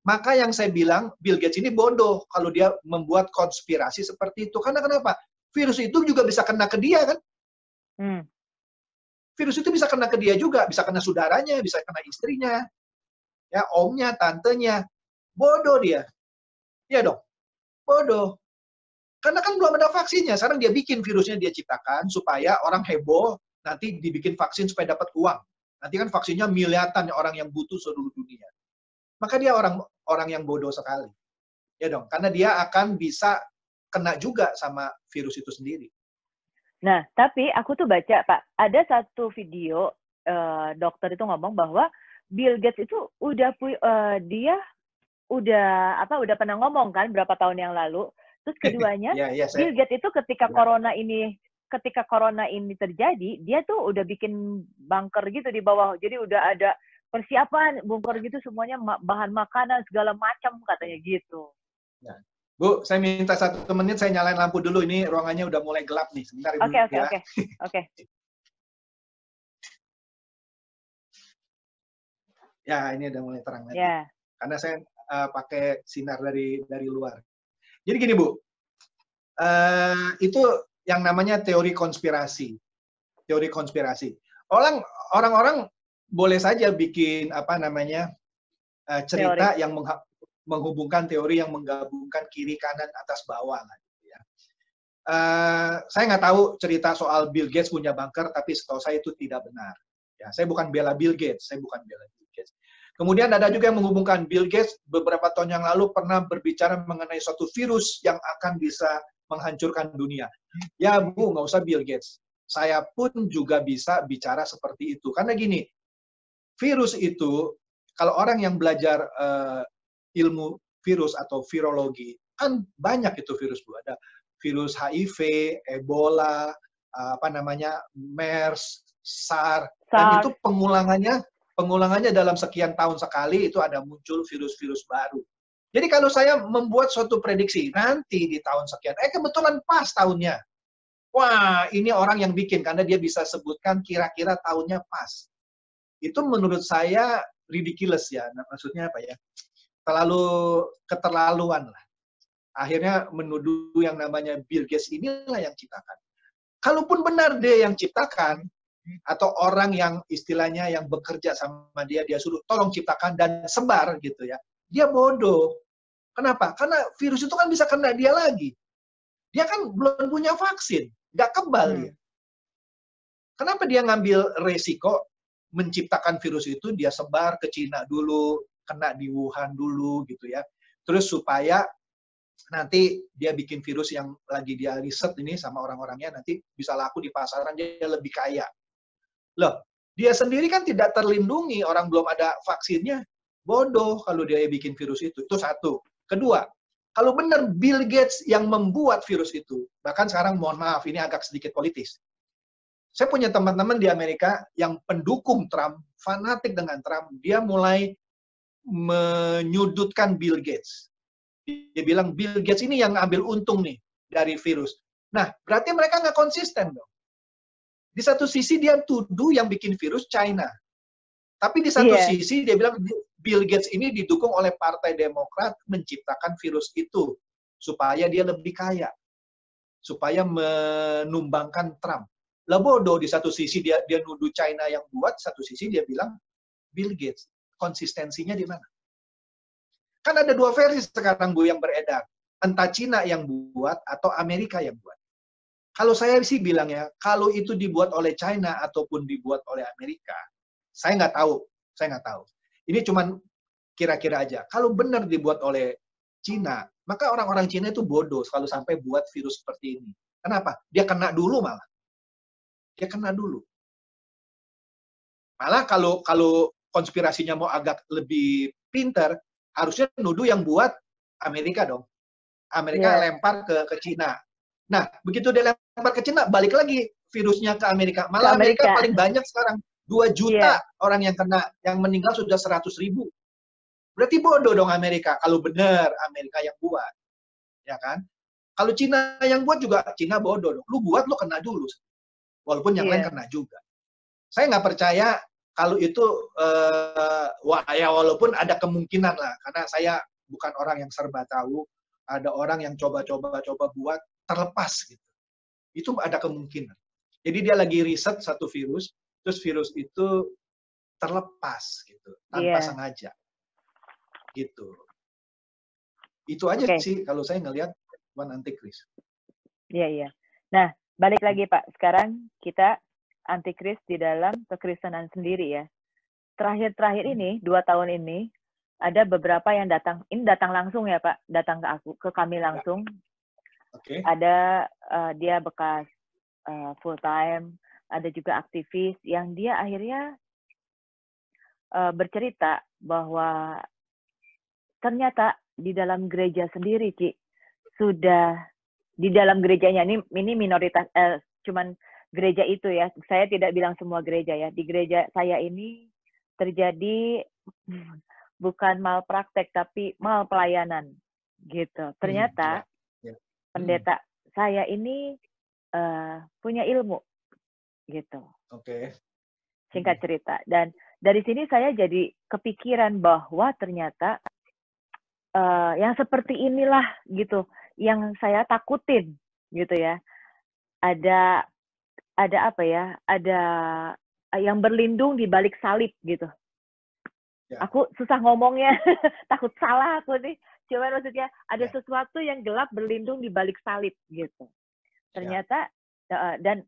Maka yang saya bilang, Bill Gates ini bodoh kalau dia membuat konspirasi seperti itu. Karena kenapa? Virus itu juga bisa kena ke dia kan? Virus itu bisa kena ke dia juga, bisa kena saudaranya, bisa kena istrinya, ya omnya, tantenya. Bodoh dia. Iya dong, bodoh. Karena kan belum ada vaksinnya. Sekarang dia bikin virusnya, dia ciptakan supaya orang heboh, nanti dibikin vaksin supaya dapat uang. Nanti kan vaksinnya miliaran orang yang butuh seluruh dunia. Maka dia orang yang bodoh sekali. Ya dong, karena dia akan bisa kena juga sama virus itu sendiri. Nah, tapi aku tuh baca, Pak, ada satu video dokter itu ngomong bahwa Bill Gates itu dia udah pernah ngomong kan berapa tahun yang lalu. Terus keduanya, Bill Gates itu ketika corona ini terjadi, dia tuh udah bikin bunker gitu di bawah. Jadi udah ada persiapan bunker gitu semuanya bahan makanan segala macam katanya gitu. Ya. Bu, saya minta 1 menit, saya nyalain lampu dulu. Ini ruangannya udah mulai gelap nih. Sebentar, Ibu. Oke. Ya, ini udah mulai terang lagi. Yeah. Karena saya pakai sinar dari luar. Jadi gini, Bu. Itu yang namanya teori konspirasi. Teori konspirasi. Orang-orang boleh saja bikin cerita yang menghubungkan teori yang menggabungkan kiri, kanan, atas, bawah. Gitu ya. Saya nggak tahu cerita soal Bill Gates punya bunker, tapi setahu saya itu tidak benar. Ya, saya bukan bela Bill Gates. Kemudian ada juga yang menghubungkan Bill Gates beberapa tahun yang lalu pernah berbicara mengenai suatu virus yang akan bisa menghancurkan dunia. Ya, Bu, nggak usah Bill Gates. Saya pun juga bisa bicara seperti itu. Karena gini, virus itu, kalau orang yang belajar ilmu virus atau virologi, kan banyak itu virus, Bu. Ada virus HIV, Ebola, MERS, SARS, dan itu pengulangannya dalam sekian tahun sekali itu ada muncul virus-virus baru. Jadi kalau saya membuat suatu prediksi, nanti di tahun sekian, kebetulan pas tahunnya. Wah, ini orang yang bikin, karena dia bisa sebutkan kira-kira tahunnya pas. Itu menurut saya ridiculous ya, maksudnya apa ya? Terlalu keterlaluan lah. Akhirnya menuduh yang namanya Bill Gates inilah yang ciptakan. Kalaupun benar dia yang ciptakan, atau orang yang istilahnya yang bekerja sama dia suruh tolong ciptakan dan sebar gitu ya, dia bodoh. Kenapa? Karena virus itu kan bisa kena dia lagi. Dia kan belum punya vaksin, nggak kebal dia. Kenapa dia ngambil resiko menciptakan virus itu, dia sebar ke Cina dulu, kena di Wuhan dulu gitu ya. Terus supaya nanti dia bikin virus yang lagi dia riset ini sama orang-orangnya nanti bisa laku di pasaran, dia lebih kaya. Loh, dia sendiri kan tidak terlindungi, orang belum ada vaksinnya. Bodoh kalau dia bikin virus itu. Itu satu. Kedua, kalau benar Bill Gates yang membuat virus itu, bahkan sekarang mohon maaf, ini agak sedikit politis. Saya punya teman-teman di Amerika yang pendukung Trump, fanatik dengan Trump, dia mulai menyudutkan Bill Gates. Dia bilang Bill Gates ini yang ambil untung nih dari virus. Nah, berarti mereka nggak konsisten dong. Di satu sisi dia tuduh yang bikin virus China. Tapi di satu sisi dia bilang Bill Gates ini didukung oleh Partai Demokrat menciptakan virus itu supaya dia lebih kaya. Supaya menumbangkan Trump. Lah bodoh, di satu sisi dia nuduh China yang buat, satu sisi dia bilang Bill Gates. Konsistensinya di mana? Kan ada dua versi sekarang Bu yang beredar. Entah Cina yang buat atau Amerika yang buat. Kalau saya sih bilang ya, kalau itu dibuat oleh China ataupun dibuat oleh Amerika, saya nggak tahu. Saya nggak tahu. Ini cuman kira-kira aja. Kalau benar dibuat oleh Cina, maka orang-orang Cina itu bodoh kalau sampai buat virus seperti ini. Kenapa? Dia kena dulu malah. Dia kena dulu. Malah kalau konspirasinya mau agak lebih pinter, harusnya nuduh yang buat Amerika dong. Amerika lempar ke Cina. Nah, begitu dia lempar ke Cina, balik lagi virusnya ke Amerika. Malah Amerika paling banyak sekarang. 2 juta orang yang kena, yang meninggal sudah 100.000. Berarti bodoh dong Amerika, kalau benar Amerika yang buat. Ya kan? Kalau Cina yang buat juga, Cina bodoh dong. Lu buat, lu kena dulu. Walaupun yang lain kena juga. Saya nggak percaya kalau itu, ya walaupun ada kemungkinan lah. Karena saya bukan orang yang serba tahu. Ada orang yang coba-coba buat, terlepas gitu. Itu ada kemungkinan. Jadi dia lagi riset satu virus, terus virus itu terlepas gitu, tanpa sengaja. Gitu. Itu aja sih kalau saya ngelihat One Antikris. Iya. Nah, balik lagi Pak. Sekarang kita antikris di dalam kekristenan sendiri ya. Terakhir ini, 2 tahun ini, ada beberapa yang datang. Ini datang langsung ya Pak, datang ke kami langsung. Ada dia bekas full time, ada juga aktivis yang dia akhirnya bercerita bahwa ternyata di dalam gereja sendiri, Ci, sudah di dalam gerejanya ini minoritas, cuman gereja itu ya. Saya tidak bilang semua gereja ya. Di gereja saya ini terjadi bukan malpraktek tapi mal pelayanan gitu. Ternyata pendeta saya ini punya ilmu gitu. Singkat cerita. Dan dari sini saya jadi kepikiran bahwa ternyata yang seperti inilah gitu yang saya takutin gitu ya. Ada apa ya? Ada yang berlindung di balik salib gitu. Aku susah ngomongnya, takut salah aku nih. Cuman maksudnya ada sesuatu yang gelap berlindung di balik salib gitu. Ternyata dan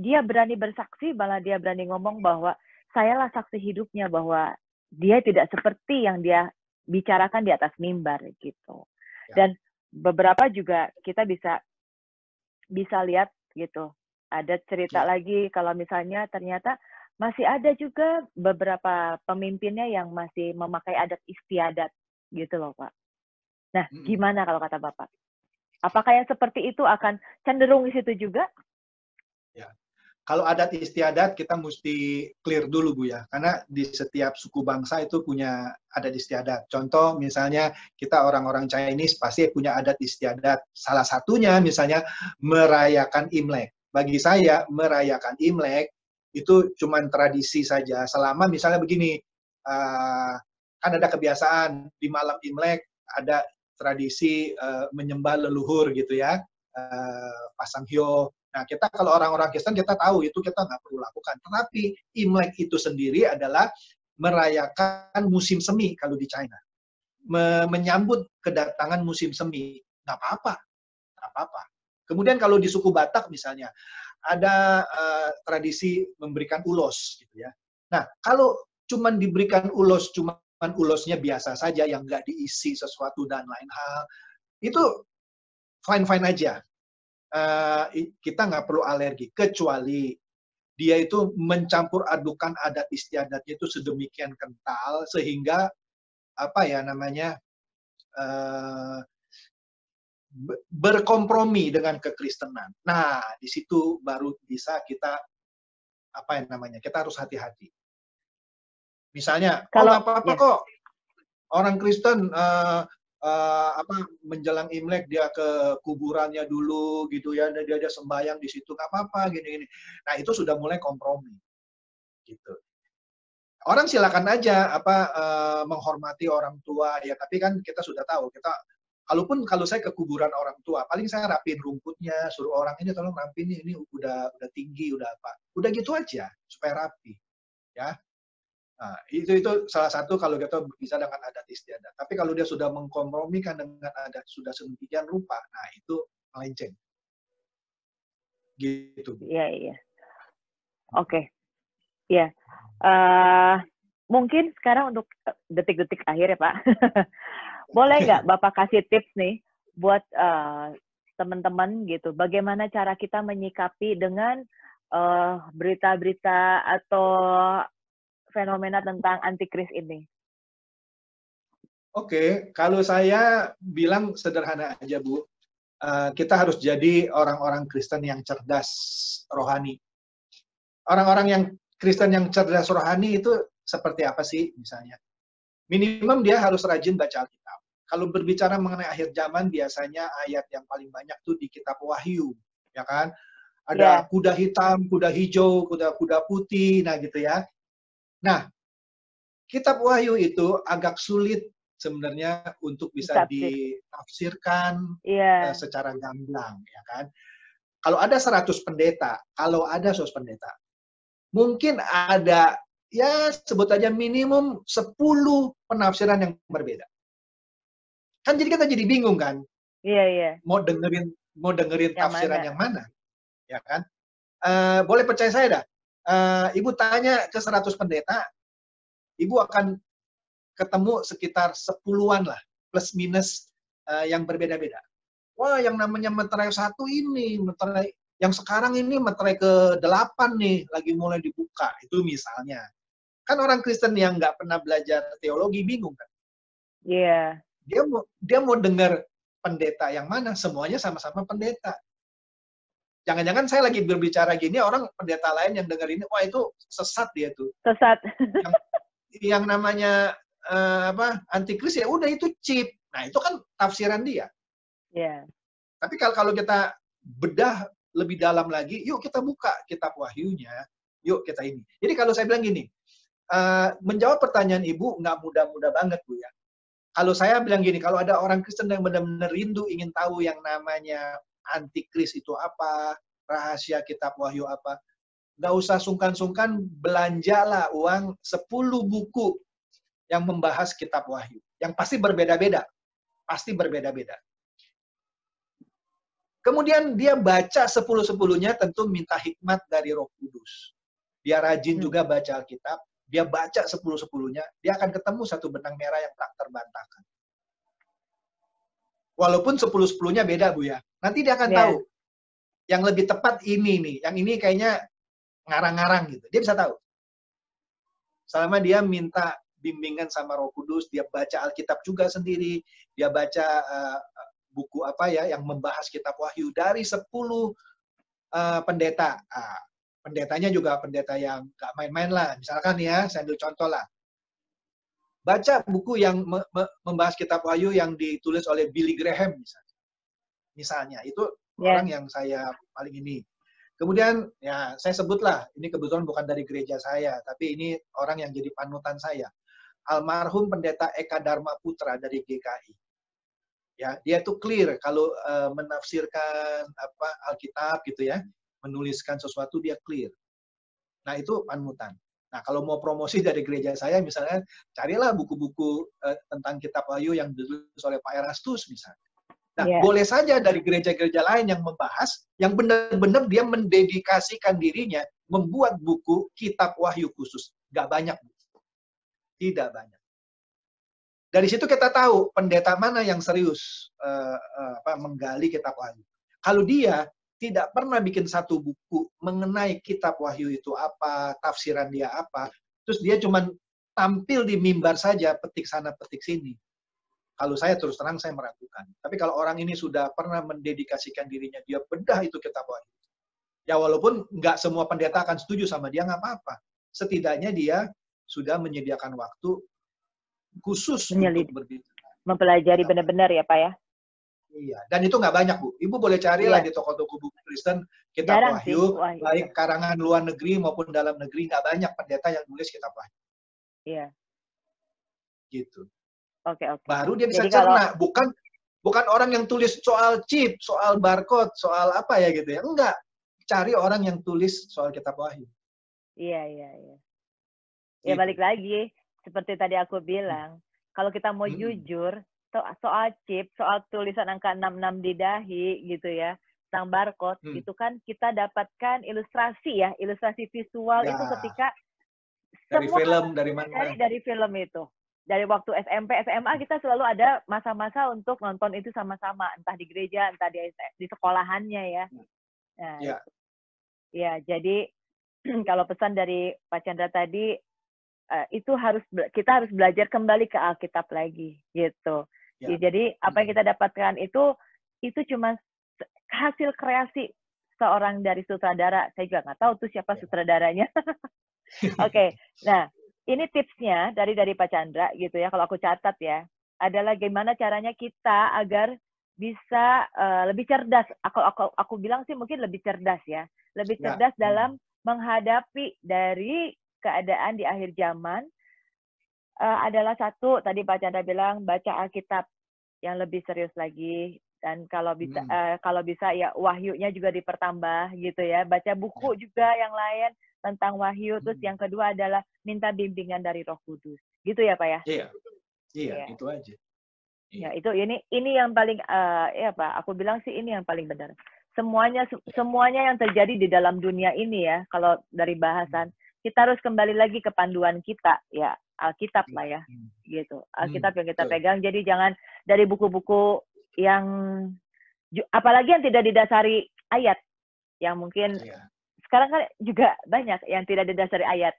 dia berani bersaksi, malah dia berani ngomong bahwa sayalah saksi hidupnya bahwa dia tidak seperti yang dia bicarakan di atas mimbar gitu. Dan beberapa juga kita bisa lihat gitu. Ada cerita lagi kalau misalnya ternyata masih ada juga beberapa pemimpinnya yang masih memakai adat istiadat gitu loh Pak. Nah, gimana kalau kata Bapak? Apakah yang seperti itu akan cenderung di situ juga? Ya. Kalau adat istiadat kita mesti clear dulu Bu ya, karena di setiap suku bangsa itu punya adat istiadat. Contoh misalnya kita orang-orang Chinese pasti punya adat istiadat. Salah satunya misalnya merayakan Imlek. Bagi saya merayakan Imlek itu cuma tradisi saja. Selama misalnya begini, kan ada kebiasaan di malam Imlek ada tradisi menyembah leluhur gitu ya, pasang hio. Nah, kita kalau orang-orang Kristen kita tahu itu kita nggak perlu lakukan. Tetapi Imlek itu sendiri adalah merayakan musim semi kalau di China. Menyambut kedatangan musim semi. Nggak apa-apa. Nggak apa-apa. Kemudian kalau di suku Batak misalnya, ada tradisi memberikan ulos. Gitu ya. Nah, kalau cuma diberikan ulos cuma ulosnya biasa saja yang nggak diisi sesuatu dan lain hal, itu fine-fine aja. Kita nggak perlu alergi, kecuali dia itu mencampur adukan adat istiadatnya itu sedemikian kental sehingga apa ya namanya berkompromi dengan kekristenan. Nah, di situ baru bisa kita apa yang namanya, kita harus hati-hati. Misalnya, nggak apa-apa kok orang Kristen menjelang Imlek dia ke kuburannya dulu gitu ya, dia sembahyang di situ, nggak apa-apa gini-gini. Nah, itu sudah mulai kompromi gitu. Orang silakan aja menghormati orang tua ya, tapi kan kita sudah tahu, kalau saya ke kuburan orang tua, paling saya rapiin rumputnya, suruh orang ini tolong rapiin ini udah tinggi, udah apa. Udah gitu aja supaya rapi ya. Nah, itu salah satu kalau kita bisa dengan adat istiadat. Tapi kalau dia sudah mengkompromikan dengan adat sudah sedemikian rupa, nah itu melenceng. Gitu. Iya. Oke. Iya. Mungkin sekarang untuk detik-detik akhir ya Pak. Boleh nggak Bapak kasih tips nih buat teman-teman gitu, bagaimana cara kita menyikapi dengan berita-berita atau fenomena tentang antikris ini? Oke, kalau saya bilang sederhana aja Bu, kita harus jadi orang-orang Kristen yang cerdas rohani. Orang-orang yang Kristen yang cerdas rohani itu seperti apa sih misalnya? Minimum dia harus rajin baca Alkitab. Kalau berbicara mengenai akhir zaman, biasanya ayat yang paling banyak tuh di kitab Wahyu, ya kan? Ada kuda hitam, kuda hijau, kuda putih, nah gitu ya. Nah, kitab Wahyu itu agak sulit sebenarnya untuk bisa ditafsirkan secara gamblang, ya kan? Kalau ada 100 pendeta, mungkin ada ya sebut aja minimum 10 penafsiran yang berbeda. Kan jadi kita jadi bingung kan? Iya. Mau dengerin tafsiran yang mana? Ya kan? Boleh percaya saya dah. Ibu tanya ke 100 pendeta, Ibu akan ketemu sekitar 10-an lah, plus minus yang berbeda-beda. Wah, yang namanya meterai 1 ini, meterai yang sekarang ini meterai ke-8 nih, lagi mulai dibuka. Itu misalnya. Kan orang Kristen yang nggak pernah belajar teologi bingung kan? Iya. Dia mau dengar pendeta yang mana? Semuanya sama-sama pendeta. Jangan-jangan saya lagi berbicara gini, orang pendeta lain yang dengar ini, wah itu sesat dia tuh. Sesat. Yang namanya antikris ya udah itu cheap. Nah itu kan tafsiran dia. Iya. Tapi kalau kita bedah lebih dalam lagi, yuk kita buka kitab Wahyunya, yuk kita ini. Jadi kalau saya bilang gini, menjawab pertanyaan Ibu nggak mudah-mudah banget Bu ya. Kalau saya bilang gini, kalau ada orang Kristen yang benar-benar rindu ingin tahu yang namanya antikris itu apa, rahasia kitab Wahyu apa, nggak usah sungkan-sungkan belanjalah uang 10 buku yang membahas kitab Wahyu. Yang pasti berbeda-beda. Pasti berbeda-beda. Kemudian dia baca 10-10-nya tentu minta hikmat dari Roh Kudus. Dia rajin juga baca Alkitab. Dia baca 10-10-nya, dia akan ketemu satu benang merah yang tak terbantahkan. Walaupun 10-10-nya beda, Bu ya. Nanti dia akan tahu. Yang lebih tepat ini nih. Yang ini kayaknya ngarang-ngarang gitu. Dia bisa tahu. Selama dia minta bimbingan sama Roh Kudus, dia baca Alkitab juga sendiri, dia baca buku apa ya yang membahas kitab Wahyu dari 10 pendeta. Pendetanya juga pendeta yang gak main-main lah. Misalkan ya, saya ambil contoh lah. Baca buku yang membahas kitab Wahyu yang ditulis oleh Billy Graham misalnya. Itu orang yang saya paling ini. Kemudian ya saya sebutlah, ini kebetulan bukan dari gereja saya, tapi ini orang yang jadi panutan saya. Almarhum pendeta Eka Dharma Putra dari GKI. Ya, dia tuh clear kalau menafsirkan Alkitab gitu ya. Menuliskan sesuatu dia clear. Nah itu panutan. Nah kalau mau promosi dari gereja saya misalnya carilah buku-buku tentang kitab Wahyu yang ditulis oleh Pak Erastus misalnya. Nah boleh saja dari gereja-gereja lain yang membahas, yang benar-benar dia mendedikasikan dirinya membuat buku kitab Wahyu khusus. Gak banyak. Tidak banyak. Dari situ kita tahu pendeta mana yang serius menggali kitab Wahyu. Kalau dia tidak pernah bikin satu buku mengenai kitab Wahyu itu apa, tafsiran dia apa, terus dia cuma tampil di mimbar saja, petik sana, petik sini. Kalau saya terus terang saya meragukan. Tapi kalau orang ini sudah pernah mendedikasikan dirinya, dia bedah itu kitab Wahyu. Ya walaupun nggak semua pendeta akan setuju sama dia, nggak apa-apa. Setidaknya dia sudah menyediakan waktu khusus untuk berbicara. Mempelajari benar-benar ya Pak ya? Iya, dan itu nggak banyak Bu. Ibu boleh cari lah di toko-toko buku Kristen, kitab Wahyu, baik karangan luar negeri maupun dalam negeri, nggak banyak pendeta yang nulis kitab Wahyu. Iya. Gitu. Oke. Baru dia bisa cerna, bukan orang yang tulis soal chip, soal barcode, soal apa ya gitu ya. Enggak. Cari orang yang tulis soal kitab Wahyu. Iya. Ya balik lagi, seperti tadi aku bilang, kalau kita mau jujur, soal chip, soal tulisan angka 66 di dahi gitu ya, tentang barcode, itu kan kita dapatkan ilustrasi ya, ilustrasi visual itu ketika dari film, dari mana? Dari film itu. Dari waktu SMP, SMA kita selalu ada masa-masa untuk nonton itu sama-sama, entah di gereja, entah di sekolahannya ya. Nah, ya, jadi kalau pesan dari Pak Chandra tadi, itu kita harus belajar kembali ke Alkitab lagi gitu. Ya. Jadi apa yang kita dapatkan itu cuma hasil kreasi seorang dari sutradara. Saya juga nggak tahu tuh siapa sutradaranya. Oke. Nah, ini tipsnya dari Pak Chandra gitu ya. Kalau aku catat ya, adalah gimana caranya kita agar bisa lebih cerdas. Aku bilang sih mungkin lebih cerdas ya. Lebih cerdas dalam menghadapi dari keadaan di akhir zaman adalah satu, tadi Pak Chandra bilang, baca Alkitab yang lebih serius lagi. Dan kalau bisa ya wahyunya juga dipertambah gitu ya. Baca buku juga yang lain tentang wahyu. Terus yang kedua adalah minta bimbingan dari Roh Kudus. Gitu ya Pak ya? Iya, itu aja. Ya, itu ini yang paling ya Pak, aku bilang sih ini yang paling benar. Semuanya yang terjadi di dalam dunia ini ya, kalau dari bahasan, kita harus kembali lagi ke panduan kita ya, Alkitab lah ya, gitu. Alkitab yang kita pegang. Jadi jangan dari buku-buku yang apalagi yang tidak didasari ayat, yang mungkin sekarang kan juga banyak yang tidak didasari ayat.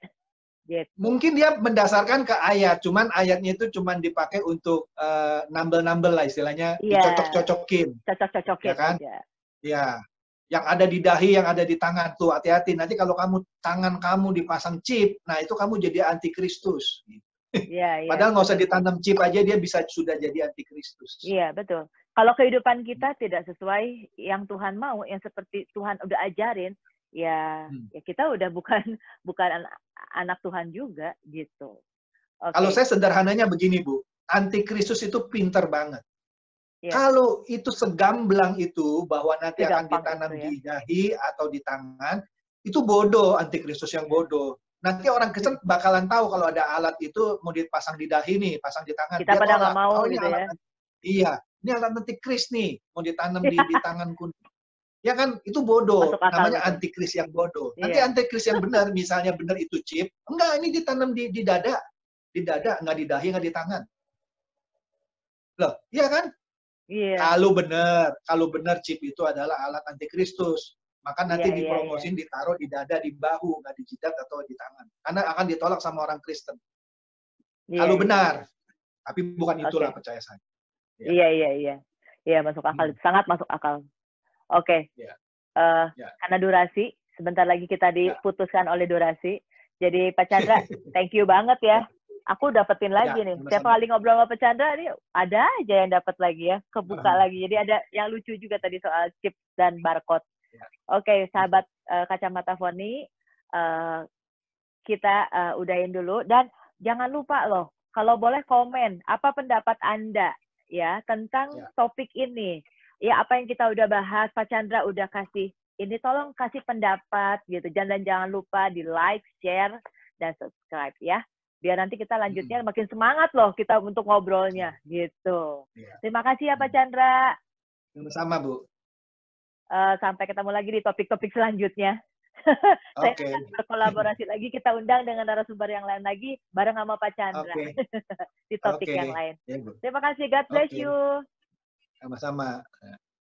Gitu. Mungkin dia mendasarkan ke ayat, cuman ayatnya itu cuman dipakai untuk nambel-nambel lah istilahnya, dicocok-cocokin. Cocok-cocokin ya kan? aja. Ya, yang ada di dahi, yang ada di tangan tuh hati-hati. Nanti kalau tangan kamu dipasang chip, nah itu kamu jadi antikristus. Padahal nggak usah ditanam chip aja, dia sudah jadi antikristus. Iya, betul. Kalau kehidupan kita tidak sesuai yang Tuhan mau, yang seperti Tuhan udah ajarin, ya kita udah bukan anak Tuhan juga gitu. Kalau saya sederhananya begini Bu, antikristus itu pinter banget. Kalau itu segamblang itu bahwa nanti akan ditanam di dahi atau di tangan, itu bodoh, antikristus yang bodoh. Nanti orang Kristen bakalan tahu kalau ada alat itu mau dipasang di dahi nih, pasang di tangan. Kita pada nggak mau gitu ya. Iya, ini alat antikris nih, mau ditanam di tanganku. Ya kan, itu bodoh. Namanya antikris yang bodoh. Nanti antikris yang benar, misalnya benar itu chip, enggak, ini ditanam di dada. Di dada, enggak di dahi, enggak di tangan. Loh, iya kan? Kalau benar chip itu adalah alat antikristus, maka nanti dipromosin ditaruh di dada, di bahu, nggak di jidat atau di tangan. Karena akan ditolak sama orang Kristen. Kalau benar, tapi bukan itulah percaya saya. Iya, masuk akal, sangat masuk akal. Oke. Karena durasi, sebentar lagi kita diputuskan oleh durasi. Jadi Pak Chandra, thank you banget ya. Aku dapetin lagi nih. Setiap kali ngobrol sama Pak Chandra, nih ada aja yang dapat lagi ya. Kebuka lagi. Jadi ada yang lucu juga tadi soal chip dan barcode. Oke, sahabat Kacamata Foni, kita udahin dulu. Dan jangan lupa loh, kalau boleh komen, apa pendapat Anda ya tentang topik ini. Ya, apa yang kita udah bahas, Pak Chandra udah kasih. Ini tolong kasih pendapat gitu. Dan jangan lupa di like, share, dan subscribe ya. Biar nanti kita lanjutnya makin semangat loh kita untuk ngobrolnya gitu. Terima kasih ya Pak Chandra. Sama-sama Bu. Sampai ketemu lagi di topik-topik selanjutnya. Saya akan berkolaborasi lagi, kita undang dengan narasumber yang lain lagi, bareng sama Pak Chandra. Di topik yang lain. Terima kasih, God bless you. Sama-sama.